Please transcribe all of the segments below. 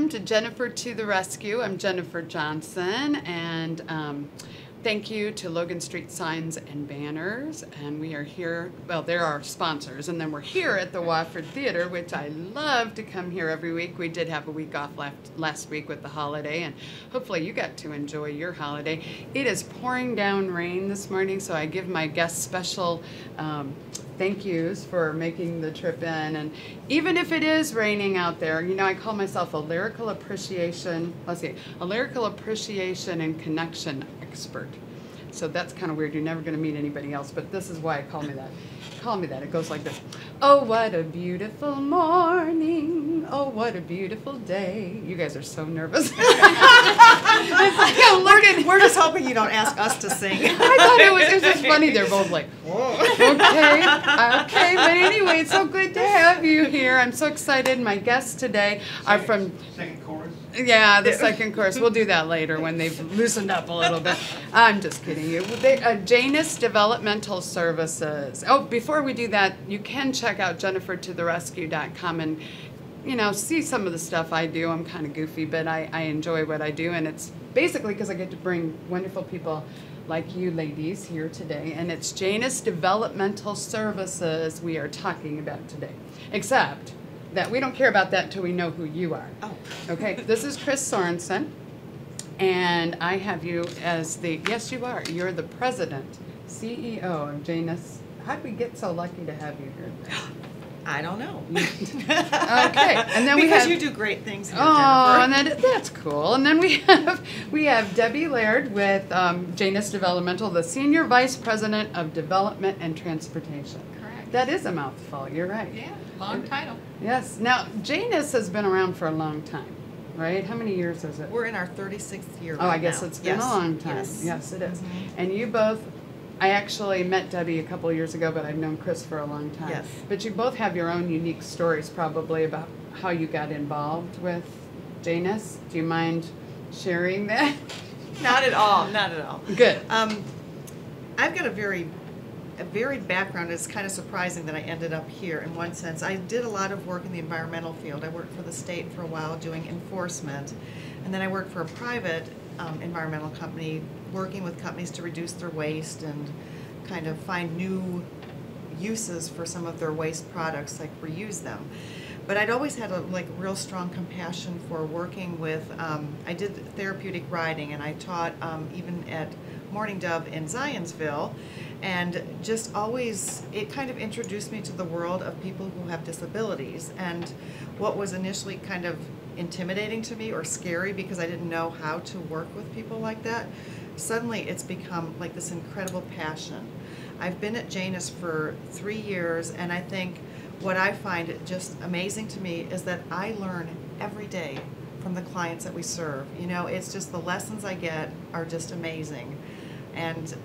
welcome to Jennifer to the Rescue. I'm Jennifer Johnson, and thank you to Logan Street Signs and Banners. And we are here, well, they're our sponsors, and then we're here at the Wofford Theater, which I love to come here every week. We did have a week off last week with the holiday, and hopefully you got to enjoy your holiday. It is pouring down rain this morning, so I give my guests special thank yous for making the trip in. And even if it is raining out there, you know, I call myself a lyrical appreciation and connection expert. So that's kind of weird. You're never going to meet anybody else, but this is why I call me that. It goes like this. Oh, what a beautiful morning. Oh, what a beautiful day. You guys are so nervous. We're just hoping you don't ask us to sing. I thought it was just funny. They're both like, whoa. Okay. But anyway, it's so good to have you here. I'm so excited. My guests today are from... Second chorus? Yeah, the second chorus. We'll do that later when they've loosened up a little bit. I'm just kidding you. Janus Developmental Services. Oh, before we do that, you can check out jennifertotherescue.com and, you know, see some of the stuff I do. I'm kind of goofy, but I enjoy what I do, and it's basically because I get to bring wonderful people like you ladies here today, and it's Janus Developmental Services we are talking about today. Except that we don't care about that until we know who you are. Oh. Okay, this is Chris Sorensen, and I have you as the, yes you are, you're the president, CEO of Janus. How did we get so lucky to have you here? I don't know. Okay, and then because you do great things here, and Jennifer. that's cool. And then we have Debbie Laird with Janus Developmental, the Senior Vice President of Development and Transportation. Correct. That is a mouthful, you're right. Yeah, long title. Yes. Now, Janus has been around for a long time, right? How many years is it? We're in our 36th year Oh, right I guess now. it's been a long time. Yes, it is. And you both, I actually met Debbie a couple of years ago, but I've known Chris for a long time. Yes. But you both have your own unique stories probably about how you got involved with Janus. Do you mind sharing that? Not at all. Not at all. Good. I've got a varied background. It's kind of surprising that I ended up here in one sense. I did a lot of work in the environmental field. I worked for the state for a while doing enforcement, and then I worked for a private environmental company working with companies to reduce their waste and kind of find new uses for some of their waste products, like reuse them. But I'd always had a real strong compassion for working with, I did therapeutic riding, and I taught even at Morning Dove in Zionsville, and just always, it kind of introduced me to the world of people who have disabilities. And what was initially kind of intimidating to me or scary because I didn't know how to work with people like that, suddenly it's become like this incredible passion. I've been at Janus for 3 years, and I think what I find just amazing to me is that I learn every day from the clients that we serve. You know, it's just the lessons I get are just amazing. And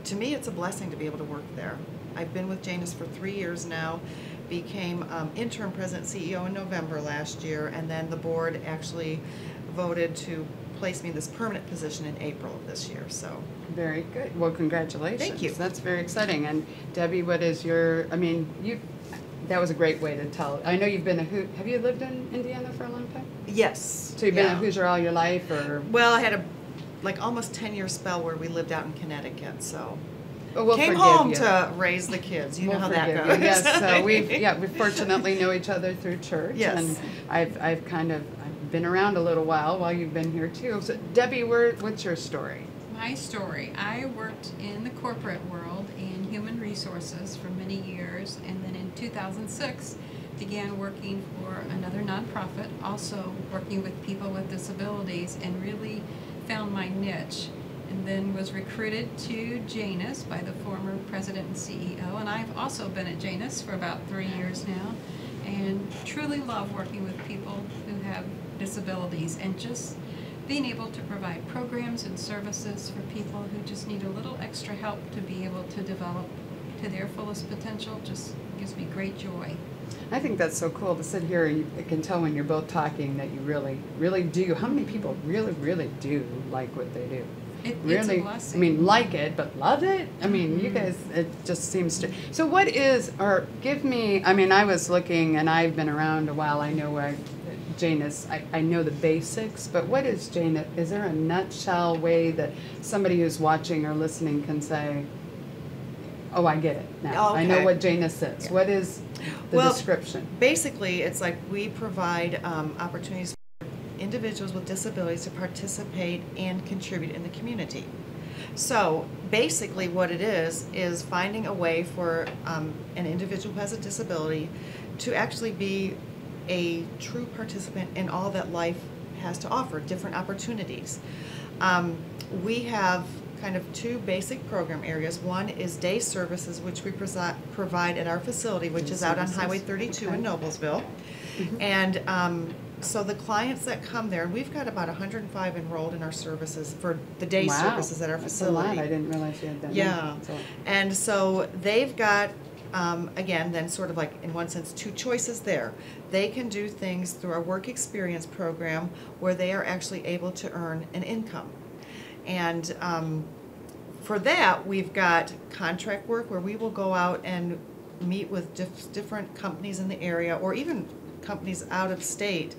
to me, it's a blessing to be able to work there. I've been with Janus for 3 years now, became interim president CEO in November last year, and then the board actually voted to place me in this permanent position in April of this year. So Very good. Well, congratulations. Thank you. That's very exciting. And Debbie, what is your, I mean, that was a great way to tell. I know you've been have you lived in Indiana for a long time? yes. So you've been a Hoosier all your life, or? Well, I had a almost 10-year spell where we lived out in Connecticut, so Well, we'll came forgive home you. to raise the kids. You know how that forgive goes. you. Yes, so we fortunately know each other through church. Yes. And I've been around a little while you've been here too. So Debbie, what's your story? My story. I worked in the corporate world in human resources for many years, and then in 2006 began working for another nonprofit, also working with people with disabilities, and really found my niche. And then was recruited to Janus by the former president and CEO, and I've also been at Janus for about 3 years now, and truly love working with people who have disabilities and just being able to provide programs and services for people who just need a little extra help to be able to develop to their fullest potential just gives me great joy. I think that's so cool to sit here and you can tell when you're both talking that you really, really do. How many people really, really do like what they do? It's a blessing. I mean, like it, but love it? I mean, you guys, it just seems to. So what is, or give me, I mean, I was looking, and I've been around a while. I know where Janus, I know the basics, but what is Janus? Is there a nutshell way that somebody who's watching or listening can say, oh, I get it now. Okay. I know what Janus is. Yeah. What is the description? Basically, it's like we provide opportunities for individuals with disabilities to participate and contribute in the community. So basically what it is finding a way for an individual who has a disability to actually be a true participant in all that life has to offer, different opportunities. We have kind of two basic program areas. One is day services, which we provide at our facility, which is out on Highway 32 in Noblesville. And so the clients that come there, we've got about 105 enrolled in our services for the day services at our facility. That's a lot. I didn't realize you had that. Yeah. And so they've got, again, then sort of like, in one sense, two choices there. They can do things through our work experience program where they are actually able to earn an income. And for that, we've got contract work where we will go out and meet with different companies in the area, or even companies out of state,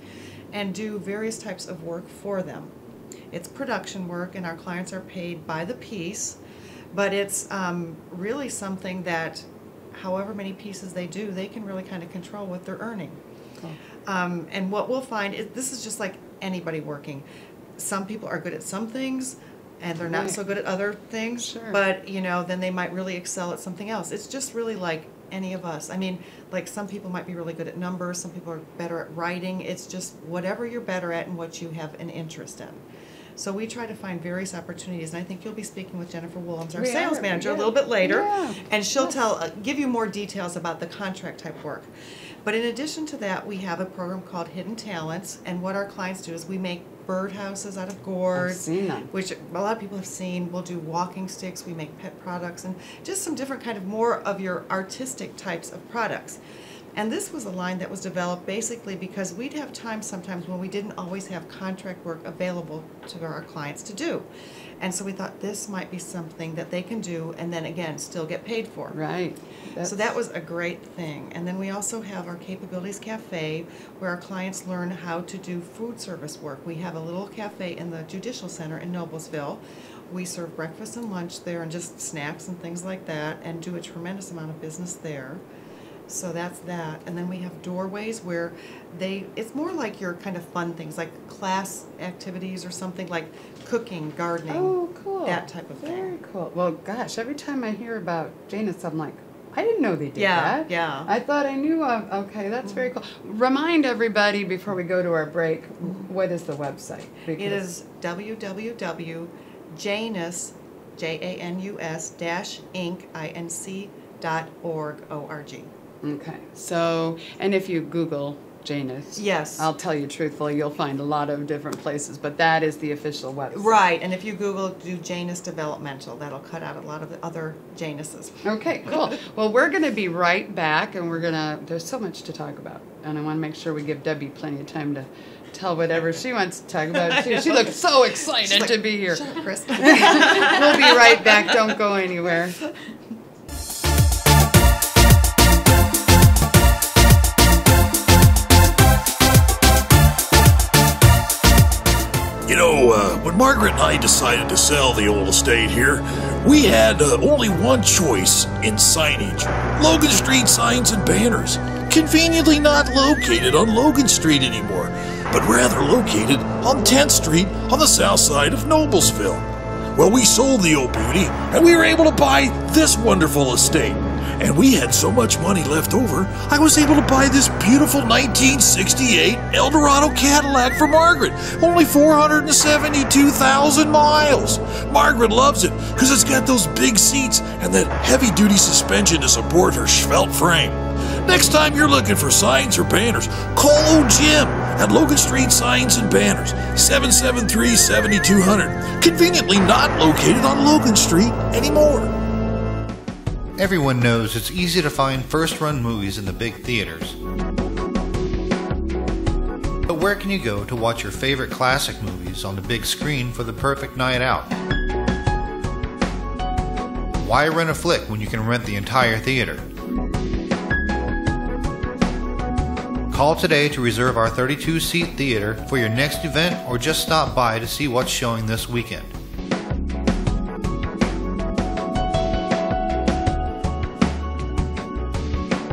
and do various types of work for them. It's production work, and our clients are paid by the piece, but it's really something that however many pieces they do, they can really kind of control what they're earning. Cool. And what we'll find is this is just like anybody working. Some people are good at some things, and they're not so good at other things, Sure. but you know, then they might really excel at something else. It's just really like any of us. I mean, like some people might be really good at numbers, some people are better at writing. It's just whatever you're better at and what you have an interest in. So we try to find various opportunities, and I think you'll be speaking with Jennifer Willems, our sales manager, a little bit later, and she'll give you more details about the contract type work. But in addition to that, we have a program called Hidden Talents, and what our clients do is we make birdhouses out of gourds, I've seen them. which a lot of people have seen. We'll do walking sticks, we make pet products, and just some different kind of more of your artistic types of products. And this was a line that was developed basically because we'd have times sometimes when we didn't always have contract work available to our clients to do. And so we thought this might be something that they can do and then again still get paid for. Right. So that was a great thing. And then we also have our Capabilities Cafe where our clients learn how to do food service work. We have a little cafe in the Judicial Center in Noblesville. We serve breakfast and lunch there and just snacks and things like that, and do a tremendous amount of business there. So that's that. And then we have doorways where it's more like your kind of fun things, like class activities or something like cooking, gardening. Oh, cool. That type of thing. Very cool. Well, gosh, every time I hear about Janus, I'm like, I didn't know they did that. Yeah. I thought I knew of. Okay, that's very cool. Remind everybody before we go to our break, what is the website? It is www.janus, Janus-inc.org. Okay. So, and if you Google Janus, Yes. I'll tell you truthfully, you'll find a lot of different places, but that is the official website. Right, and if you Google do Janus Developmental, that'll cut out a lot of the other Januses. Okay, cool. Well, we're going to be right back, and there's so much to talk about, and I want to make sure we give Debbie plenty of time to tell whatever she wants to talk about, too. She looks so excited to be here. Shut up, Chris. We'll be right back. Don't go anywhere. You know, when Margaret and I decided to sell the old estate here, we had only one choice in signage. Logan Street Signs and Banners. Conveniently not located on Logan Street anymore, but rather located on 10th Street on the south side of Noblesville. Well, we sold the old beauty, and we were able to buy this wonderful estate. And we had so much money left over, I was able to buy this beautiful 1968 Eldorado Cadillac for Margaret. Only 472,000 miles. Margaret loves it because it's got those big seats and that heavy-duty suspension to support her svelte frame. Next time you're looking for signs or banners, call old Jim at Logan Street Signs and Banners, 773-7200. Conveniently not located on Logan Street anymore. Everyone knows it's easy to find first-run movies in the big theaters. But where can you go to watch your favorite classic movies on the big screen for the perfect night out? Why rent a flick when you can rent the entire theater? Call today to reserve our 32-seat theater for your next event or just stop by to see what's showing this weekend.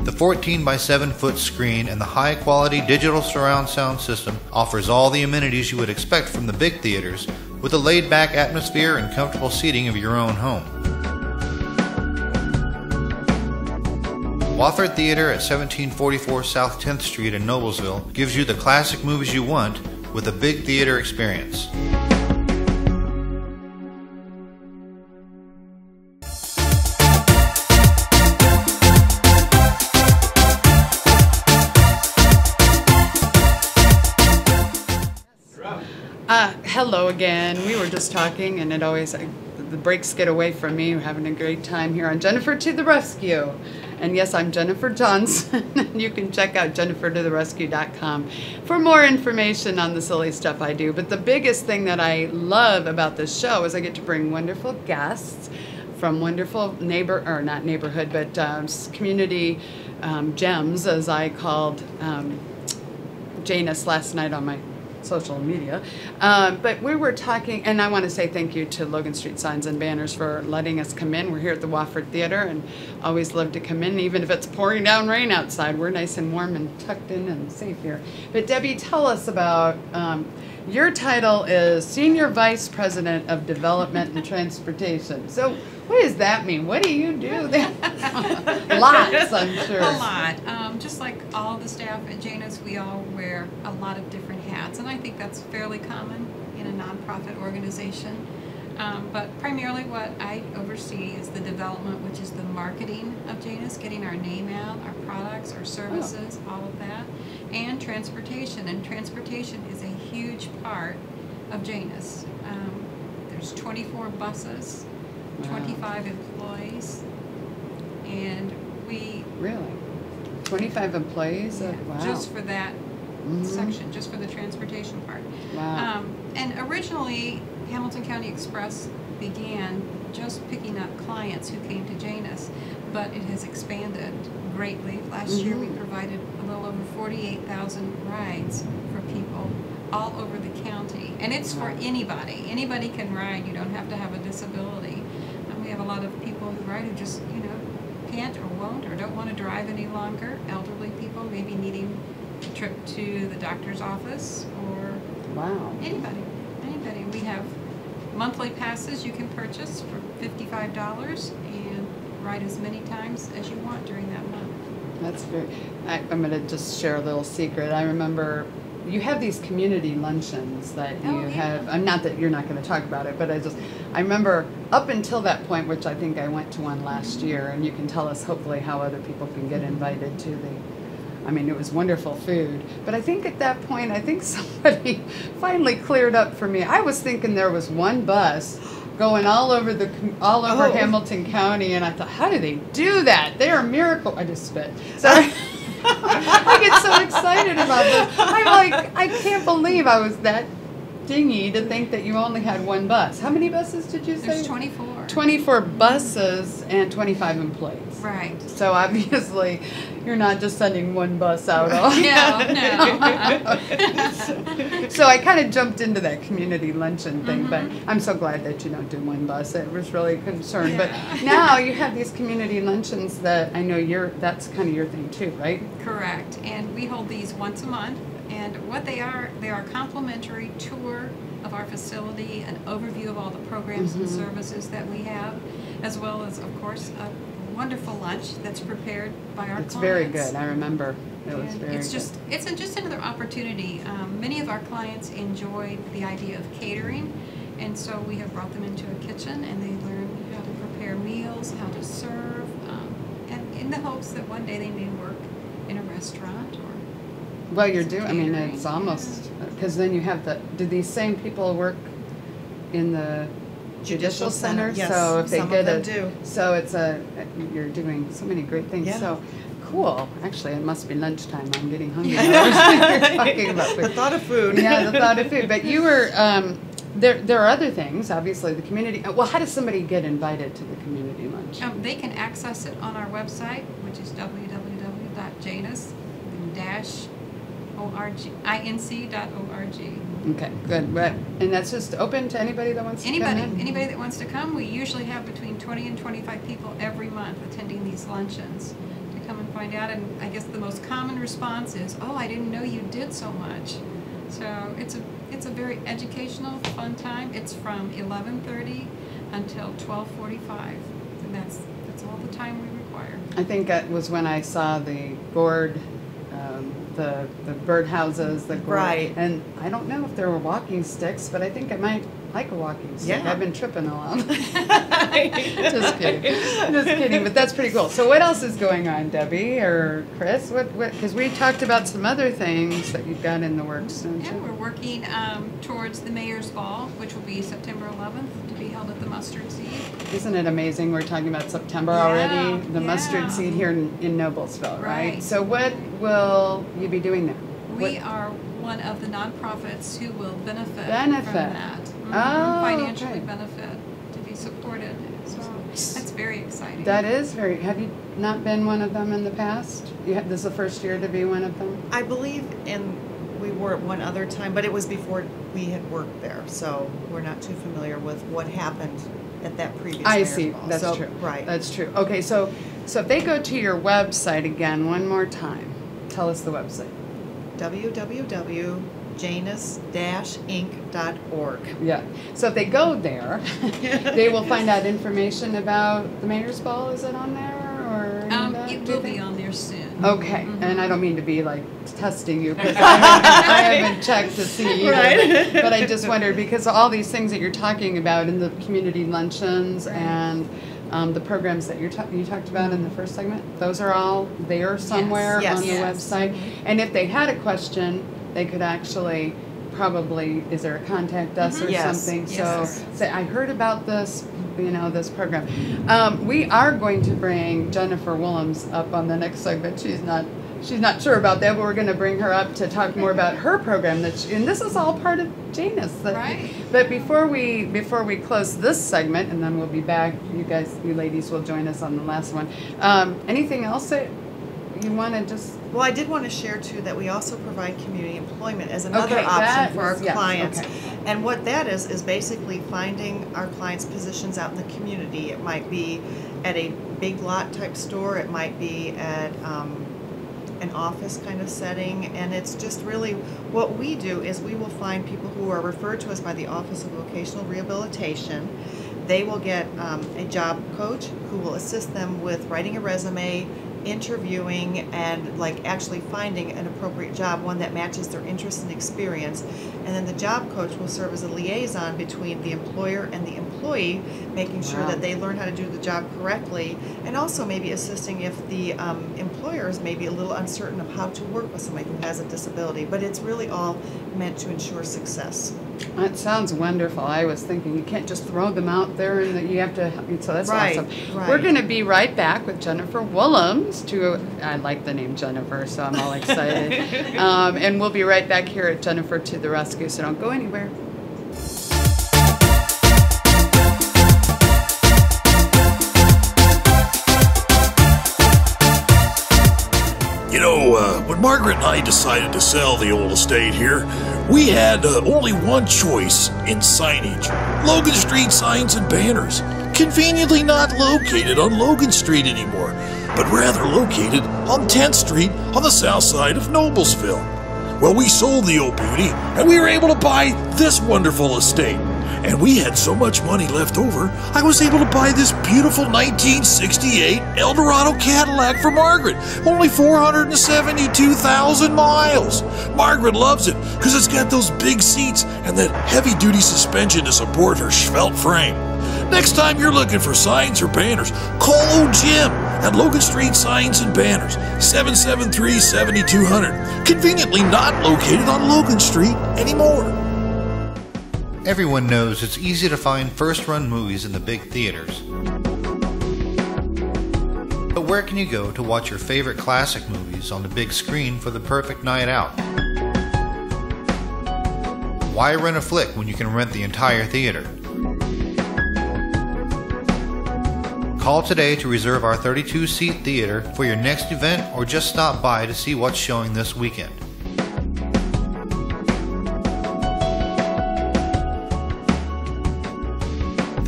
The 14 by 7 foot screen and the high quality digital surround sound system offers all the amenities you would expect from the big theaters, with a laid back atmosphere and comfortable seating of your own home. Wofford Theater at 1744 South 10th Street in Noblesville gives you the classic movies you want with a big theater experience. Hello again. We were just talking, and the breaks get away from me. We're having a great time here on Jennifer to the Rescue. And yes, I'm Jennifer Johnson. You can check out jennifertotherescue.com for more information on the silly stuff I do. But the biggest thing that I love about this show is I get to bring wonderful guests from wonderful community gems, as I called Janus last night on my social media. But we were talking, and I want to say thank you to Logan Street Signs and Banners for letting us come in. We're here at the Wofford Theater and always love to come in, even if it's pouring down rain outside. We're nice and warm and tucked in and safe here. But Debbie, tell us about, your title is Senior Vice President of Development and Transportation. So what does that mean? What do you do there? Lots, I'm sure. A lot. Just like all the staff at Janus, we all wear a lot of different hats, and I think that's fairly common in a nonprofit organization. But primarily what I oversee is the development, which is the marketing of Janus, getting our name out, our products, our services, all of that, and transportation. And transportation is a huge part of Janus. There's 24 buses, 25 employees, and we... Really? 25 employees? Yeah, Wow. just for that section, just for the transportation part. Wow. And originally, Hamilton County Express began just picking up clients who came to Janus, but it has expanded greatly. Last year we provided a little over 48,000 rides for people all over the county. And it's for anybody. Anybody can ride. You don't have to have a disability. And we have a lot of people who ride who just, can't or won't or don't want to drive any longer. Elderly people maybe needing a trip to the doctor's office, or anybody. We have monthly passes you can purchase for $55 and ride as many times as you want during that month. That's very, I'm going to just share a little secret. I remember you have these community luncheons that you have. I'm not that you're not going to talk about it, but I remember up until that point, which I think I went to one last year, and you can tell us hopefully how other people can get invited to it was wonderful food. But I think at that point, somebody finally cleared up for me. I was thinking there was one bus going all over Hamilton County, and I thought, how do they do that? They're a miracle. I just spit. Sorry. I get so excited about this. I'm like, I can't believe I was that dingy to think that you only had one bus. How many buses did you say? There's 24. 24 buses and 25 employees. Right. So obviously, you're not just sending one bus out. No. So I kind of jumped into that community luncheon thing, but I'm so glad that you don't do one bus. I was really concerned. Yeah. But now you have these community luncheons that I know that's kind of your thing too, right? Correct. And we hold these once a month. And what they are a complimentary tour of our facility, an overview of all the programs and services that we have, as well as, of course, a wonderful lunch that's prepared by our clients. It's very good. I remember. It was very good. It's just another opportunity. Many of our clients enjoy the idea of catering, and so we have brought them into a kitchen, and they learn how to prepare meals, how to serve, and in the hopes that one day they may work in a restaurant or... Well, you're doing, it's almost, because then you have do these same people work in the Judicial Center? Yes, so if they some get of them do. So you're doing so many great things. Yeah. So cool. Actually, it must be lunchtime. I'm getting hungry. You're talking about food. The thought of food. Yeah, the thought of food. But you were, there are other things, obviously, the community. Well, how does somebody get invited to the community lunch? They can access it on our website, which is www.janus-ins.com. inc.org. Okay, good. And that's just open to anybody that wants to come in? Anybody that wants to come. We usually have between 20 and 25 people every month attending these luncheons to come and find out. And I guess the most common response is, "Oh, I didn't know you did so much." So it's a very educational, fun time. It's from 11:30 until 12:45, and that's all the time we require. I think that was when I saw the gourd, the birdhouses, the gourd. Right. And I don't know if there were walking sticks, but I think I might like a walking stick. Yeah. I've been tripping along. Just kidding. Just kidding, but that's pretty cool. So what else is going on, Debbie or Chris? What? Because we talked about some other things that you've got in the works, don't Yeah, you? we're working towards the Mayor's Ball, which will be September 11th, to be held at the Mustard Seed. Isn't it amazing? We're talking about September Yeah, already. The yeah. Mustard Seed here in Noblesville, right? Right. So what will you be doing there? We are one of the nonprofits who will benefit Benefit. from that. Oh, financially okay. benefit, to be supported. So that's very exciting. That is very. Have you not been one of them in the past? This is the first year to be one of them. I believe we were at one other time, but it was before we had worked there, so we're not too familiar with what happened at that previous I Mayor's see. Ball. That's So, true. Right. That's true. Okay, so if they go to your website again one more time, tell us the website. www.janus-inc.org. Yeah. So if they go there, they will find out information about the Mayor's Ball. Is it on there or? any of that, It do you will be think? on there soon. Okay, and I don't mean to be like testing you because I haven't checked to see either. Right. But I just wondered because all these things that you're talking about in the community luncheons and the programs that you talked about in the first segment, those are all there somewhere Yes. on the Yes. website. And if they had a question, they could actually probably, is there a contact us or Yes. something? Yes. So say, I heard about this, this program. We are going to bring Jennifer Willems up on the next segment. She's not sure about that, but we're going to bring her up to talk more about her program. And this is all part of Janus. Right. But before we close this segment, and then we'll be back, you ladies will join us on the last one. Anything else that you want to just? Well, I did want to share too that we also provide community employment as another Okay, option that for our is- yes, clients. okay. And what that is basically finding our clients positions out in the community. It might be at a big lot type store, it might be at an office kind of setting, and it's just really what we do is we will find people who are referred to us by the Office of Vocational Rehabilitation. They will get a job coach who will assist them with writing a resume, interviewing, and actually finding an appropriate job, one that matches their interest and experience. And then the job coach will serve as a liaison between the employer and the employee, making sure Wow. that they learn how to do the job correctly, and also maybe assisting if the employer is maybe a little uncertain of how to work with somebody who has a disability. But it's really all meant to ensure success. That sounds wonderful. I was thinking you can't just throw them out there, and that you have to. So that's Right, awesome. right. We're going to be right back with Jennifer Willems. I like the name Jennifer, so I'm all excited. And we'll be right back here at Jennifer to the Rescue. So don't go anywhere. When Margaret and I decided to sell the old estate here, we had only one choice in signage: Logan Street Signs and Banners. Conveniently not located on Logan Street anymore, but rather located on 10th Street on the south side of Noblesville. Well, we sold the old beauty, and we were able to buy this wonderful estate. And we had so much money left over, I was able to buy this beautiful 1968 Eldorado Cadillac for Margaret. Only 472,000 miles. Margaret loves it because it's got those big seats and that heavy-duty suspension to support her svelte frame. Next time you're looking for signs or banners, call old Jim at Logan Street Signs and Banners, 773-7200. Conveniently not located on Logan Street anymore. Everyone knows it's easy to find first-run movies in the big theaters. But where can you go to watch your favorite classic movies on the big screen for the perfect night out? Why rent a flick when you can rent the entire theater? Call today to reserve our 32-seat theater for your next event, or just stop by to see what's showing this weekend.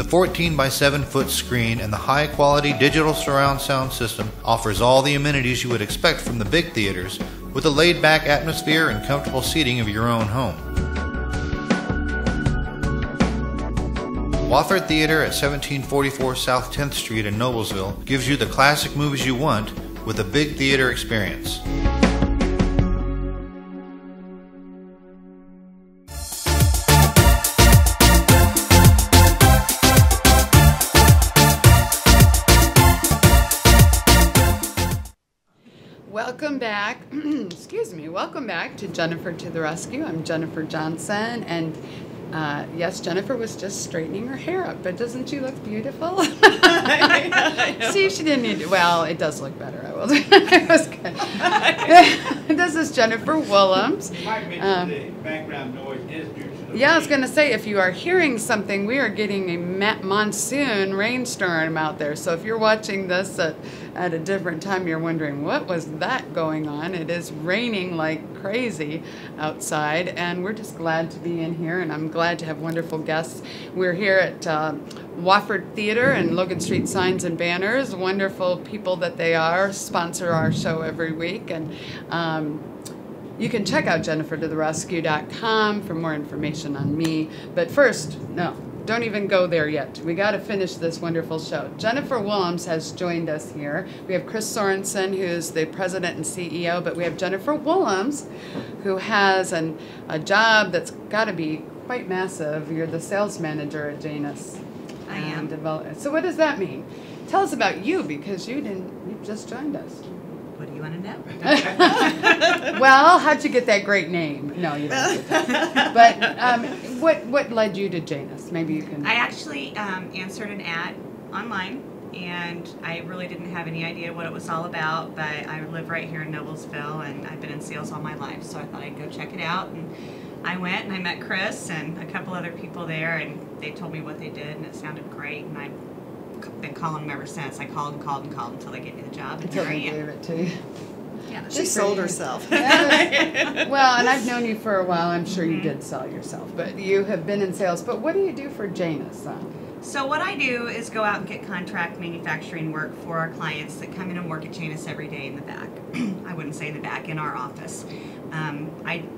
14 by 7 foot screen and the high quality digital surround sound system offers all the amenities you would expect from the big theaters with a laid back atmosphere and comfortable seating of your own home. Wofford Theater at 1744 South 10th Street in Noblesville gives you the classic movies you want with a big theater experience. Welcome back. Excuse me. Welcome back to Jennifer to the Rescue. I'm Jennifer Johnson, and yes, Jennifer was just straightening her hair up, but doesn't she look beautiful? See, she didn't need to. Well, it does look better. I will. It was good. This is Jennifer Willems. You might mention the background noise is due to the Yeah, I was rain. going to say, if you are hearing something, we are getting a monsoon rainstorm out there. So if you're watching this at a different time, you're wondering, what was that going on? It is raining like crazy outside, and we're just glad to be in here, and I'm glad to have wonderful guests. We're here at Wofford Theater and Logan Street Signs and Banners. Wonderful people that they are, sponsor our show every week, and you can check out jennifertotherescue.com for more information on me. But first, no, don't even go there yet. We got to finish this wonderful show. Jennifer Willems has joined us here. We have Chris Sorensen, who's the president and CEO, but we have Jennifer Willems, who has a job that's got to be quite massive. You're the sales manager at Janus. I am. So what does that mean? Tell us about you, because you just joined us. What do you want to know? Well, how'd you get that great name? No, you don't. But what led you to Janus? Maybe you can. I actually answered an ad online, and I really didn't have any idea what it was all about, but I live right here in Noblesville, and I've been in sales all my life, so I thought I'd go check it out. And I went, and I met Chris and a couple other people there, and they told me what they did, and it sounded great, and I've been calling them ever since. I called and called and called until they gave me the job, and Until here I they am. gave it to you. Yeah. She sold herself. Well, and I've known you for a while. I'm sure you did sell yourself, but you have been in sales. But what do you do for Janus? So what I do is go out and get contract manufacturing work for our clients that come in and work at Janus every day in the back. I wouldn't say in the back, in our office.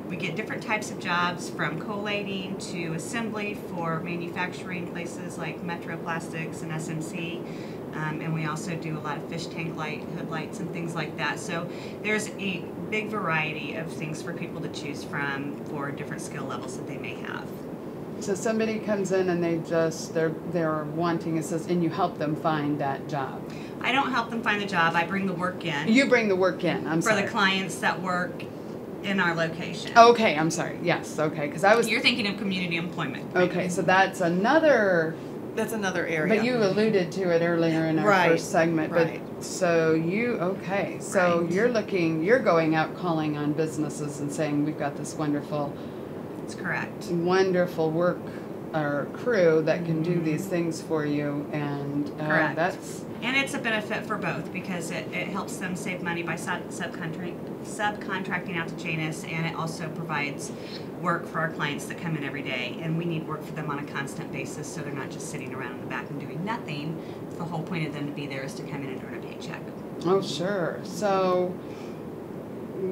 We get different types of jobs, from collating to assembly for manufacturing places like Metro Plastics and SMC. And we also do a lot of fish tank light, hood lights, and things like that. So there's a big variety of things for people to choose from for different skill levels that they may have. So somebody comes in and they're wanting, it says, and you help them find that job. I don't help them find the job. I bring the work in. You bring the work in. I'm for sorry. the clients that work in our location. Okay, I'm sorry. Yes, okay, because I was. You're thinking of community employment. Okay, so that's another. That's another area. But you alluded to it earlier in our Right, first segment. right. But so so Right. you're going out calling on businesses and saying, we've got this wonderful That's correct. work or crew that can do these things for you, and Correct. that's. And it's a benefit for both, because it helps them save money by subcontracting out to Janus, and it also provides work for our clients that come in every day. And we need work for them on a constant basis, so they're not just sitting around in the back and doing nothing. The whole point of them to be there is to come in and earn a paycheck. Oh, sure. So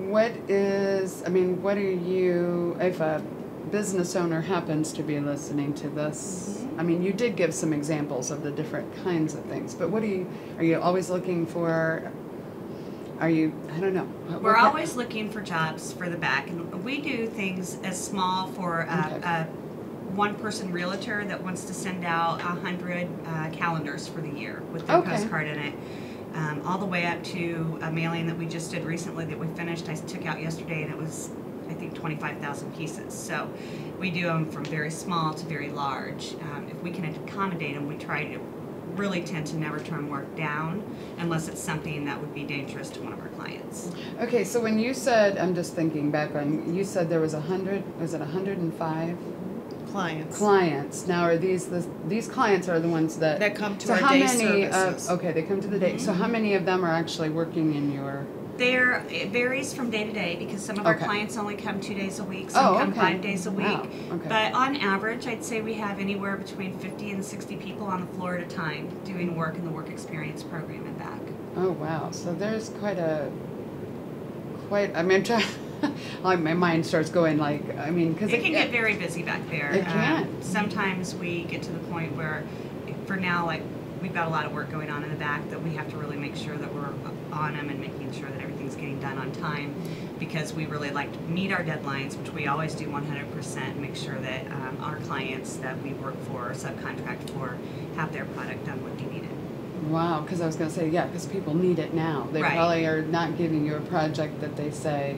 what are you, if a business owner happens to be listening to this, I mean, you did give some examples of the different kinds of things, but are you always looking for, I don't know. We're always looking for jobs for the back, and we do things as small for a one-person realtor that wants to send out 100 calendars for the year with their postcard in it, all the way up to a mailing that we just did recently that we finished. I took out yesterday, and it was, I think, 25,000 pieces. So we do them from very small to very large. If we can accommodate them, we try to really tend to never turn work down unless it's something that would be dangerous to one of our clients. Okay, so when you said, I'm just thinking back on, you said there was 105 clients. Now, are these clients are the ones that come to our day services. Okay, they come to the day. So how many of them are actually working in your It varies from day to day because some of our Okay. clients only come 2 days a week, some Oh, come okay. 5 days a week. Wow, okay. But on average, I'd say we have anywhere between 50 and 60 people on the floor at a time doing work in the work experience program and back. Oh, wow. So there's I mean, I'm trying, like my mind starts going like, I mean, because It can get very busy back there. It can. Sometimes we get to the point where, for now, like we've got a lot of work going on in the back that we have to really make sure that we're on them and making sure that everything's getting done on time, because we really like to meet our deadlines, which we always do 100%. Make sure that our clients that we work for or subcontract for have their product done when they need it. Wow, because I was going to say, yeah, because people need it now. They Right. probably are not giving you a project that they say,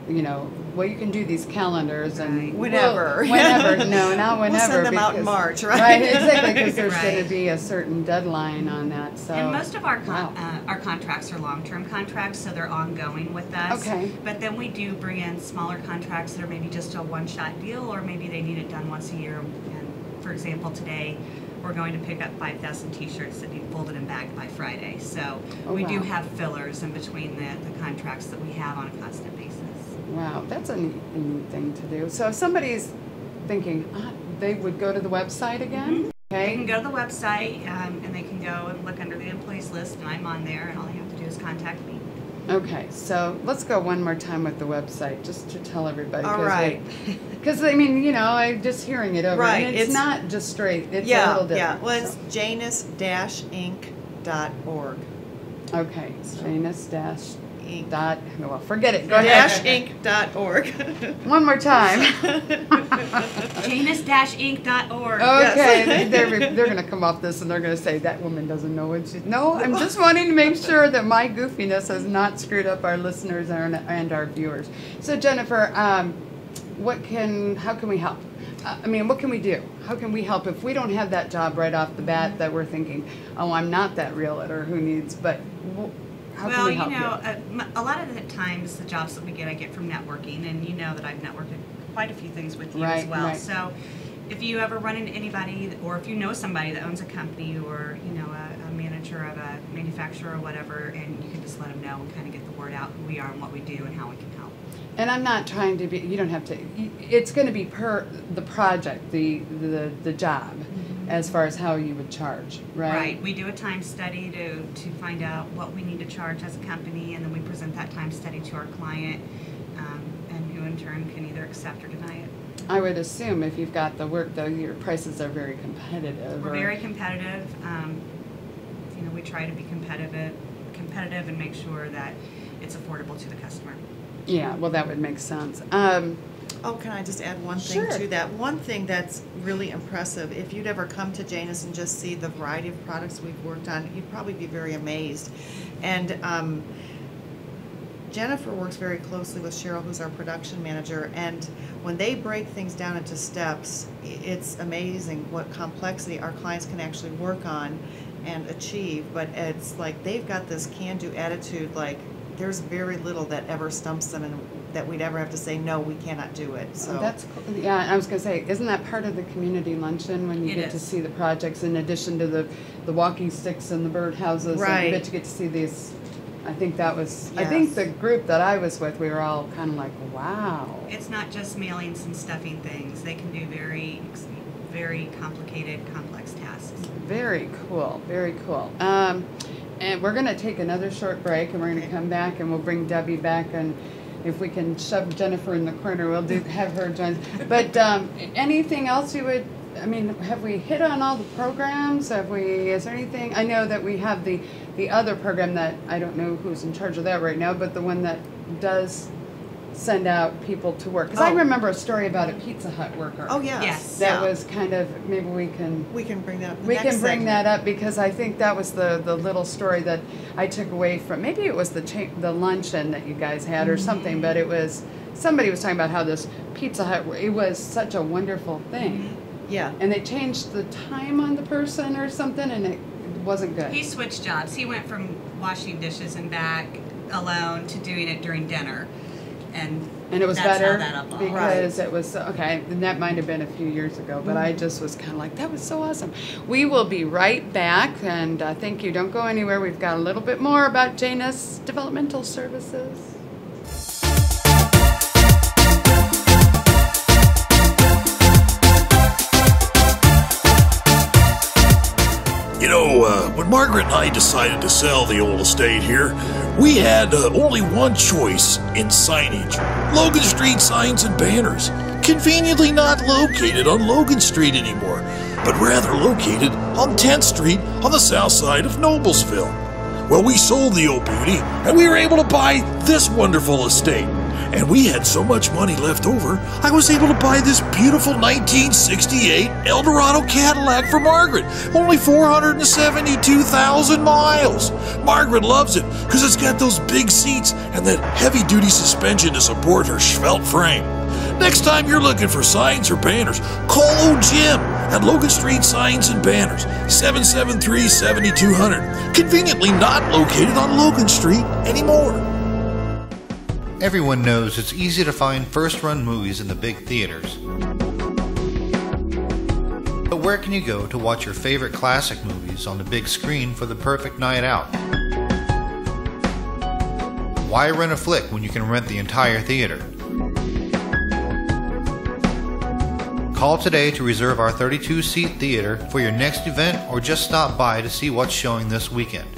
you know, well, you can do these calendars and Right. Whenever. Whenever, no, not We'll whenever. send them out in because- March, right? Right, exactly, because there's going Right. to be a certain deadline on that. So. And most of our Wow. our contracts are long-term contracts, so they're ongoing with us. Okay. But then we do bring in smaller contracts that are maybe just a one-shot deal, or maybe they need it done once a year. And for example, today we're going to pick up 5,000 T-shirts that need folded and bagged by Friday. So Oh, we do wow. have fillers in between the contracts that we have on a constant basis. Wow, that's a neat thing to do. So if somebody's thinking, they would go to the website again? They can Okay. go to the website and they can go and look under the employees list, and I'm on there, and all they have to do is contact me. Okay, so let's go one more time with the website, just to tell everybody. All right. Because, I mean, you know, I'm just hearing it over. Right, And it's it's- not just straight. It's a Yeah, little different. yeah. Well, it's so. janus-inc.org. Okay, Janus dash Inc. dot, well, forget it. Go ahead. Inc.org. One more time. Janus-inc.org. Okay, they're going to come off this and they're going to say, that woman doesn't know what she's... No, I'm just wanting to make sure that my goofiness has not screwed up our listeners and our viewers. So, Jennifer, how can we help? I mean, what can we do? How can we help if we don't have that job right off the bat that we're thinking, oh, I'm not that realtor who needs, but how can Well, we you help know, a lot of the times the jobs that we get, I get from networking, and you know that I've networked at quite a few things with you as Right, well. right. So if you ever run into anybody, or if you know somebody that owns a company, or you know a manager of a manufacturer or whatever, and you can just let them know and kind of get the word out who we are and what we do and how we can help. And I'm not trying to be, you don't have to, it's going to be per the project, the job, as far as how you would charge, right? Right. We do a time study to find out what we need to charge as a company, and then we present that time study to our client, and who in turn can either accept or deny it. I would assume if you've got the work, though, your prices are very competitive. We're very competitive. You know, we try to be competitive and make sure that it's affordable to the customer. Yeah, well, that would make sense. Oh, can I just add one thing Sure. to that? One thing that's really impressive, if you'd ever come to Janus and just see the variety of products we've worked on, you'd probably be very amazed. And Jennifer works very closely with Cheryl, who's our production manager, and when they break things down into steps, it's amazing what complexity our clients can actually work on and achieve. But it's like they've got this can-do attitude, like there's very little that ever stumps them and that we'd ever have to say, no, we cannot do it. So That's cool. Yeah, I was going to say, isn't that part of the community luncheon when you It get to is. see the projects in addition to the walking sticks and the birdhouses? Right. And you get to see these. I think that was, I think Yes. the group that I was with, we were all kind of like, wow. It's not just mailings and stuffing things. They can do very, very complicated, complex tasks. Very cool, very cool. And we're going to take another short break, and we're going to come back, and we'll bring Debbie back, and if we can shove Jennifer in the corner, we'll have her join. But anything else you would? I mean, have we hit on all the programs? Is there anything? I know that we have the other program that I don't know who's in charge of that right now, but the one that does send out people to work. Because I Oh. remember a story about a Pizza Hut worker. oh yes, Yes. That yeah. was kind of, maybe we can bring that up. in the we next can bring segment. that up, because I think that was the little story that I took away from, maybe it was the luncheon that you guys had or something, but it was, somebody was talking about how this Pizza Hut, it was such a wonderful thing. Yeah. And they changed the time on the person or something, and it wasn't good. He switched jobs. He went from washing dishes and back alone to doing it during dinner. and And it was that's better how that evolved. because it was, okay, and that might have been a few years ago, but I just was kind of like, that was so awesome. We will be right back, and thank you. Don't go anywhere. We've got a little bit more about Janus Developmental Services. You know, when Margaret and I decided to sell the old estate here, we had only one choice in signage. Logan Street Signs and Banners. Conveniently not located on Logan Street anymore, but rather located on 10th Street on the south side of Noblesville. Well, we sold the old beauty, and we were able to buy this wonderful estate. And we had so much money left over, I was able to buy this beautiful 1968 Eldorado Cadillac for Margaret. Only 472,000 miles. Margaret loves it because it's got those big seats and that heavy-duty suspension to support her svelte frame. Next time you're looking for signs or banners, call old Jim at Logan Street Signs and Banners, 773-7200. Conveniently not located on Logan Street anymore. Everyone knows it's easy to find first-run movies in the big theaters. But where can you go to watch your favorite classic movies on the big screen for the perfect night out? Why rent a flick when you can rent the entire theater? Call today to reserve our 32-seat theater for your next event, or just stop by to see what's showing this weekend.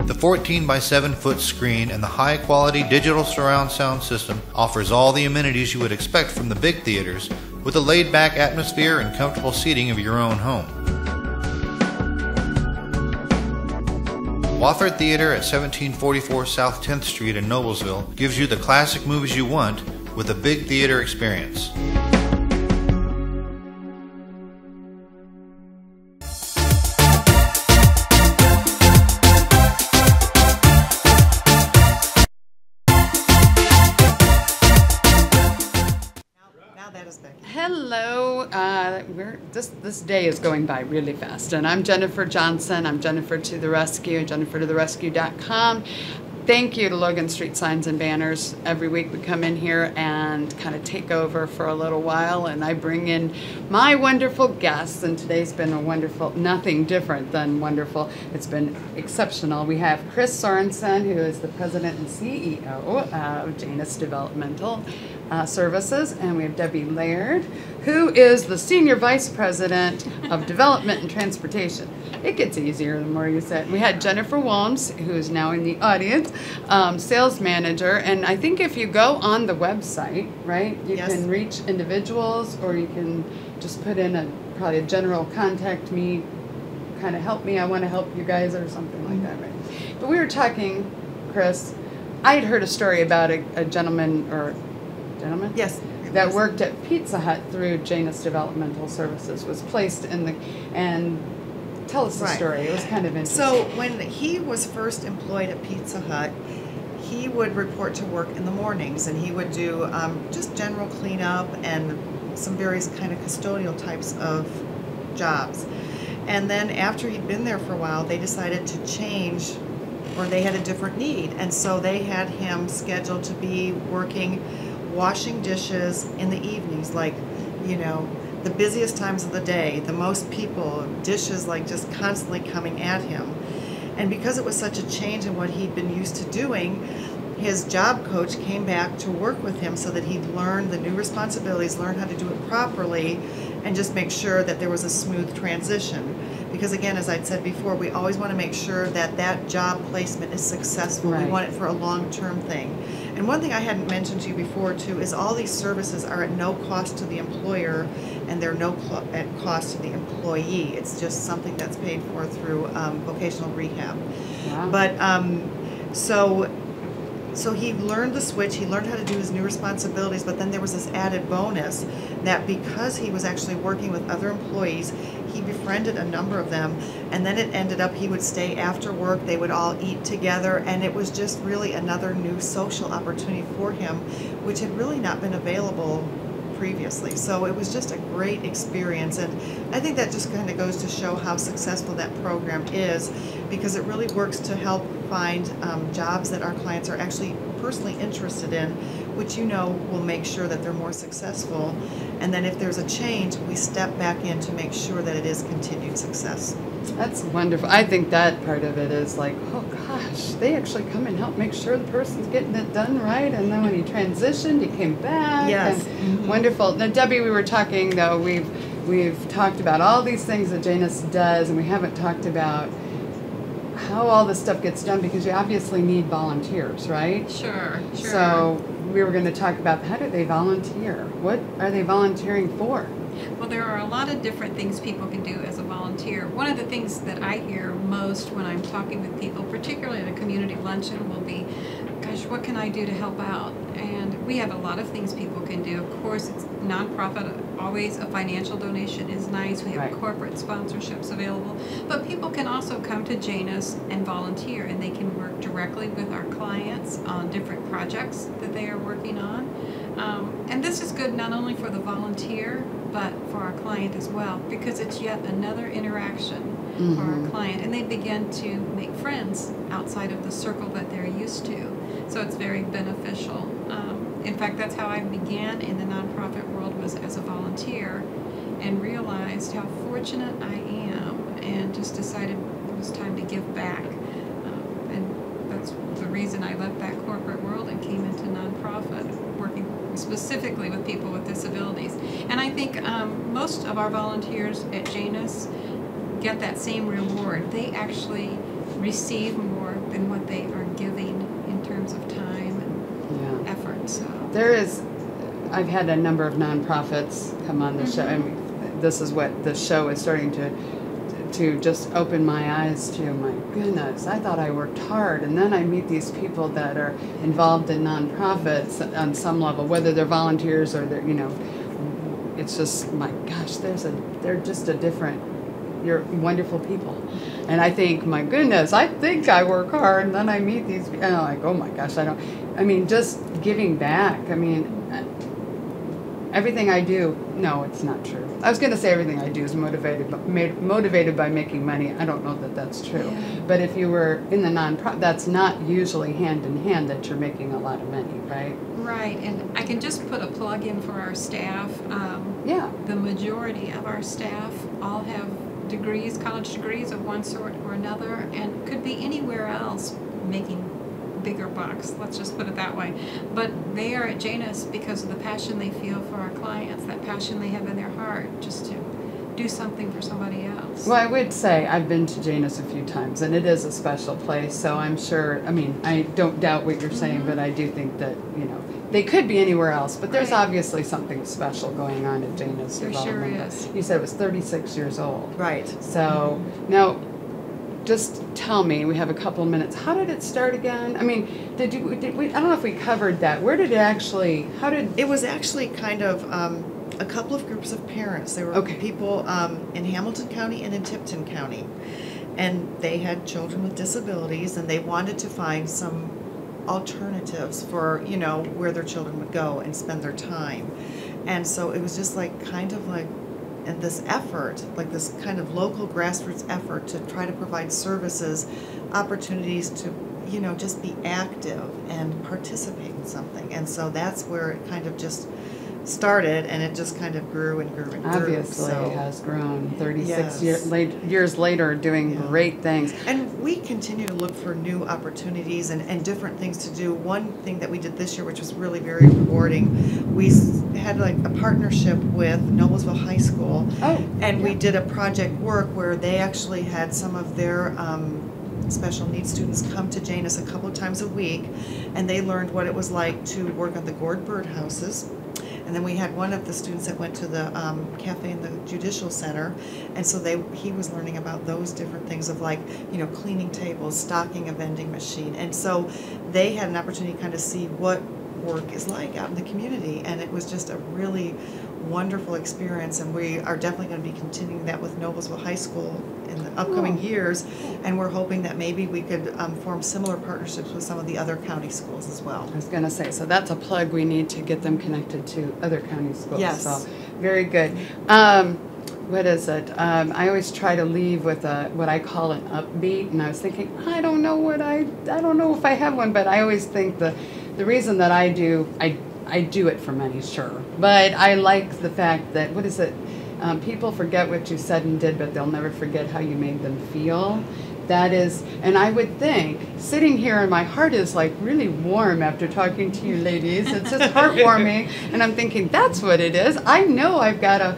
The 14 by 7 foot screen and the high quality digital surround sound system offers all the amenities you would expect from the big theaters, with a laid back atmosphere and comfortable seating of your own home. Wofford Theater at 1744 South 10th Street in Noblesville gives you the classic movies you want with a big theater experience. Hello. This day is going by really fast, and I'm Jennifer Johnson. I'm Jennifer to the Rescue, jennifertotherescue.com. Thank you to Logan Street Signs and Banners. Every week we come in here and kind of take over for a little while, and I bring in my wonderful guests, and today's been a wonderful, nothing different than wonderful. It's been exceptional. We have Chris Sorensen, who is the president and CEO of Janus Developmental Services, and we have Debbie Laird, who is the Senior Vice President of Development and Transportation. It gets easier the more you say it. We had Jennifer Wilms, who is now in the audience, sales manager, and I think if you go on the website, right, you Yes. can reach individuals, or you can just put in probably a general contact me, kind of help me, I want to help you guys, or something like that, right? But we were talking, Chris, I had heard a story about a gentleman, Yes. that worked at Pizza Hut through Janus Developmental Services, was placed in the, and tell us the Right. story. It was kind of interesting. So when he was first employed at Pizza Hut, he would report to work in the mornings, and he would do just general cleanup and some various kind of custodial types of jobs. And then after he'd been there for a while, they decided to change, or they had a different need, and so they had him scheduled to be working washing dishes in the evenings, like, you know, the busiest times of the day, the most people, dishes like just constantly coming at him. And because it was such a change in what he'd been used to doing, his job coach came back to work with him so that he'd learn the new responsibilities, learn how to do it properly, and just make sure that there was a smooth transition. Because again, as I'd said before, we always want to make sure that that job placement is successful. Right. We want it for a long-term thing. And one thing I hadn't mentioned to you before too is all these services are at no cost to the employer, and they're at cost to the employee. It's just something that's paid for through vocational rehab. Wow. But so he learned the switch, he learned how to do his new responsibilities, but then there was this added bonus that because he was actually working with other employees, he befriended a number of them, and then it ended up he would stay after work, they would all eat together, and it was just really another new social opportunity for him, which had really not been available previously. So it was just a great experience, and I think that just kind of goes to show how successful that program is, because it really works to help find jobs that our clients are actually personally interested in, which will make sure that they're more successful. And then if there's a change, we step back in to make sure that it is continued success. That's wonderful. I think that part of it is like, oh gosh, they actually come and help make sure the person's getting it done right. And then when he transitioned, he came back. Yes. And wonderful. Now, Debbie, we were talking though. We've talked about all these things that Janus does, and we haven't talked about how all this stuff gets done, because you obviously need volunteers, right? Sure. So we were going to talk about, how do they volunteer? What are they volunteering for? Well, there are a lot of different things people can do as a volunteer. One of the things that I hear most when I'm talking with people, particularly at a community luncheon, will be, gosh, what can I do to help out? And we have a lot of things people can do. Of course, it's nonprofit. Always a financial donation is nice. We have corporate sponsorships available. But people can also come to Janus and volunteer, and they can work directly with our clients on different projects that they are working on. And this is good not only for the volunteer, but for our client as well, because it's yet another interaction for our client, and they begin to make friends outside of the circle that they're used to. So it's very beneficial. In fact, that's how I began in the nonprofit world, was as a volunteer, and realized how fortunate I am, and just decided it was time to give back. And that's the reason I left that corporate world and came into nonprofit, working specifically with people with disabilities. And I think most of our volunteers at Janus get that same reward. They actually receive more than what they are giving in terms of time and effort. So I've had a number of nonprofits come on the show. I mean, this is what the show is starting to just open my eyes to. My goodness, I thought I worked hard, and then I meet these people that are involved in nonprofits on some level, whether they're volunteers or they're, it's just, my gosh, they're just a different, you're wonderful people. And I think, my goodness, I think I work hard, and then I meet these people, and I'm like, oh my gosh, just giving back. Everything I do, no, it's not true. I was going to say everything I do is motivated by making money. I don't know that that's true. Yeah. But if you were in the nonprofit, that's not usually hand in hand that you're making a lot of money, right? Right, and I can just put a plug in for our staff. The majority of our staff all have degrees, college degrees of one sort or another, and could be anywhere else making bigger bucks, let's just put it that way. But they are at Janus because of the passion they feel for our clients, that passion they have in their heart, just to do something for somebody else. Well, I would say I've been to Janus a few times, and it is a special place, so I'm sure, I don't doubt what you're saying, but I do think that, they could be anywhere else, but there's obviously something special going on at Janus. There sure is. You said it was 36 years old. Right. So, now, just tell me, we have a couple of minutes, how did it start again? Did we, I don't know if we covered that. Where did it actually, It was actually kind of a couple of groups of parents. There were people in Hamilton County and in Tipton County, and they had children with disabilities, and they wanted to find some alternatives for, where their children would go and spend their time. And so it was just and this effort, this kind of local grassroots effort to try to provide services, opportunities to, just be active and participate in something. And so that's where it kind of just started, and it just kind of grew and grew and grew. Obviously, it has grown 36 years later, doing great things. And we continue to look for new opportunities and different things to do. One thing that we did this year, which was really very rewarding, we had a partnership with Noblesville High School, and we did a project work where they actually had some of their special needs students come to Janus a couple of times a week, and they learned what it was like to work on the gourd birdhouses. And then we had one of the students that went to the cafe in the Judicial Center, and so he was learning about those different things of cleaning tables, stocking a vending machine. And so they had an opportunity to kind of see what work is like out in the community, and it was just a really wonderful experience, and we are definitely going to be continuing that with Noblesville High School in the upcoming years, and we're hoping that maybe we could form similar partnerships with some of the other county schools as well. I was going to say, so that's a plug. We need to get them connected to other county schools. Yes. So, very good. What is it? I always try to leave with what I call an upbeat, and I was thinking, I don't know if I have one, but I always think the reason that I do it for money, sure, but I like the fact that, what is it? People forget what you said and did, but they'll never forget how you made them feel. That is, and I would think, sitting here and my heart is like really warm after talking to you ladies. It's just heartwarming, and I'm thinking, that's what it is. I know I've got a,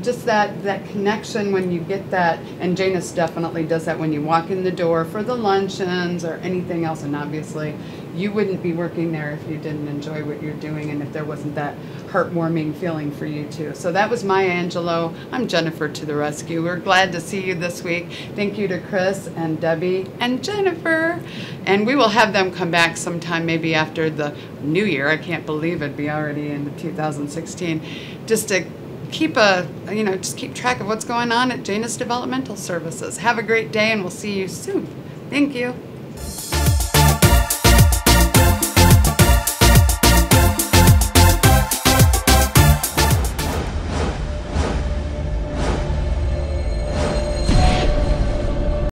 just that connection when you get that, and Janus definitely does that when you walk in the door for the luncheons or anything else, and obviously you wouldn't be working there if you didn't enjoy what you're doing and if there wasn't that heartwarming feeling for you too. So that was Maya Angelou. I'm Jennifer to the rescue. We're glad to see you this week. Thank you to Chris and Debbie and Jennifer. And we will have them come back sometime maybe after the new year. I can't believe it'd be already in 2016. Just to keep just keep track of what's going on at Janus Developmental Services. Have a great day, and we'll see you soon. Thank you.